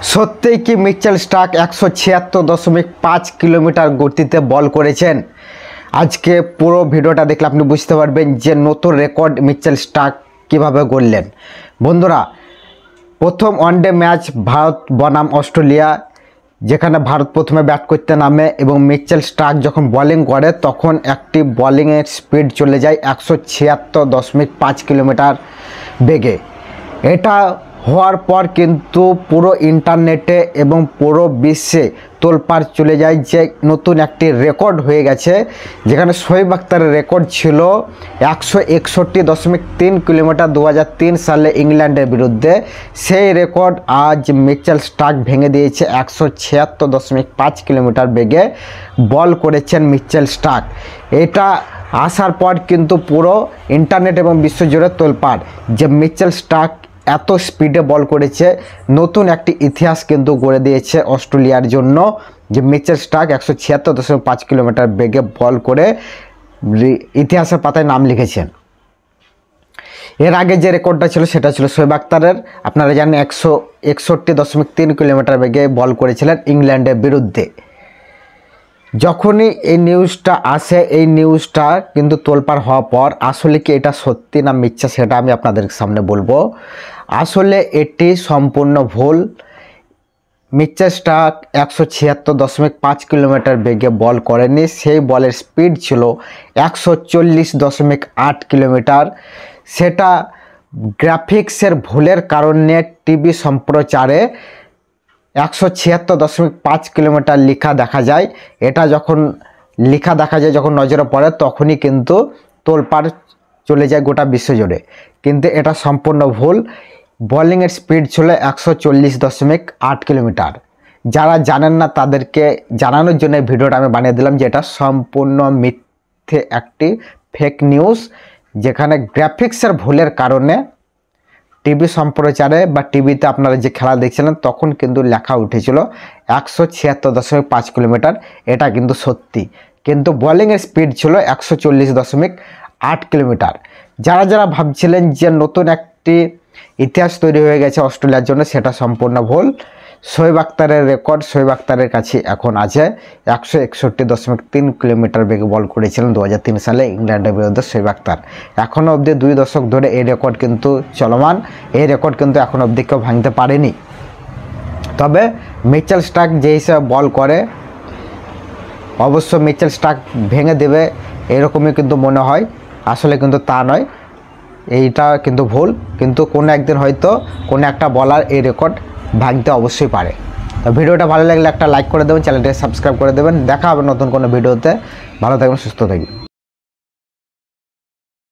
সত্যিই কি Mitchell Starc 176.5 kilometre গতিতে বল করেছেন? আজকে পুরো ভিডিওটা দেখলে আপনি বুঝতে পারবেন যে নতুন রেকর্ড মিচেল স্টার্ক কীভাবে গড়লেন। বন্ধুরা, প্রথম ওয়ানডে ম্যাচ ভারত বনাম অস্ট্রেলিয়া, যেখানে ভারত প্রথমে ব্যাট করতে নামে এবং মিচেল স্টার্ক যখন বোলিং করে তখন একটি বোলিংয়ের স্পিড চলে যায় 176.5 কিলোমিটার বেগে। এটা হওয়ার পর কিন্তু পুরো ইন্টারনেটে এবং পুরো বিশ্বে তোলপাড় চলে যায় যে নতুন একটি রেকর্ড হয়ে গেছে। যেখানে শোয়েব আখতারের রেকর্ড ছিল 161.3 কিলোমিটার 2003 সালে ইংল্যান্ডের বিরুদ্ধে। সেই রেকর্ড আজ মিচেল স্টার্ক ভেঙে দিয়েছে। 176.5 কিলোমিটার বেগে বল করেছেন মিচেল স্টার্ক। এটা আসার পর কিন্তু পুরো ইন্টারনেট এবং বিশ্বজুড়ে তোলপাড় যে মিচেল স্টার্ক এত স্পিডে বল করেছে। নতুন একটি ইতিহাস কিন্তু গড়ে দিয়েছে অস্ট্রেলিয়ার জন্য, যে মিচেল স্টার্ক 176.5 কিলোমিটার বেগে বল করে ইতিহাসের পাতায় নাম লিখেছেন। এর আগে যে রেকর্ডটা ছিল সেটা ছিল শোয়েব আখতারের। আপনারা জানেন 161.3 কিলোমিটার বেগে বল করেছিলেন ইংল্যান্ডের বিরুদ্ধে। যখনই এই নিউজটা আসে, এই নিউজটা কিন্তু তোলপাড় হওয়ার পর আসলে কি এটা সত্যি না মিথ্যা সেটা আমি আপনাদের সামনে বলবো। আসলে এটি সম্পূর্ণ ভুল। মিচেল স্টার্ক 176.5 কিলোমিটার বেগে বল করেনি। সেই বলের স্পিড ছিল 140.8 কিলোমিটার। সেটা গ্রাফিক্সের ভুলের কারণে টিভি সম্প্রচারে 176.5 কিলোমিটার লেখা দেখা যায়। এটা যখন লেখা দেখা যায়, যখন নজরে পড়ে, তখনই কিন্তু তোলপাড় চলে যায় গোটা বিশ্বজুড়ে। কিন্তু এটা সম্পূর্ণ ভুল। বোলিংয়ের স্পিড ছিল 140.8 কিলোমিটার। যারা জানেন না তাদেরকে জানানোর জন্য এই ভিডিওটা আমি বানিয়ে দিলাম যে এটা সম্পূর্ণ মিথ্যে একটি ফেক নিউজ, যেখানে গ্রাফিক্সের ভুলের কারণে টিভি সম্প্রচারে বা টিভিতে আপনারা যে খেলা দেখছিলেন তখন কিন্তু লেখা উঠেছিল 176.5 কিলোমিটার। এটা কিন্তু সত্যি, কিন্তু বোলিংয়ের স্পিড ছিল 140.8 কিলোমিটার। যারা যারা ভাবছিলেন যে নতুন একটি ইতিহাস তৈরি হয়ে গেছে অস্ট্রেলিয়ার জন্য, সেটা সম্পূর্ণ ভুল। শোয়েব আখতারের রেকর্ড শোয়েব আখতারের কাছে এখন আছে। 161.3 কিলোমিটার বেগে বল করেছিলেন 2003 সালে ইংল্যান্ডের বিরুদ্ধে শোয়েব আখতার। এখনও অবধি 2 দশক ধরে এই রেকর্ড কিন্তু চলমান। এই রেকর্ড কিন্তু এখনও অবধি কেউ ভাঙতে পারেনি। তবে মিচেল স্টার্ক যে হিসেবে বল করে, অবশ্য মিচেল স্টার্ক ভেঙে দেবে এরকমই কিন্তু মনে হয়। আসলে কিন্তু তা নয়, এইটা কিন্তু ভুল। কিন্তু কোনো একদিন হয়তো কোনো একটা বলার এই রেকর্ড ভাঙতে অবশ্যই পারে। তো ভিডিওটা ভালো লাগলে একটা লাইক করে দেবেন, চ্যানেলটাকে সাবস্ক্রাইব করে দেবেন। দেখা হবে নতুন কোনো ভিডিওতে। ভালো থাকবেন, সুস্থ থাকবেন।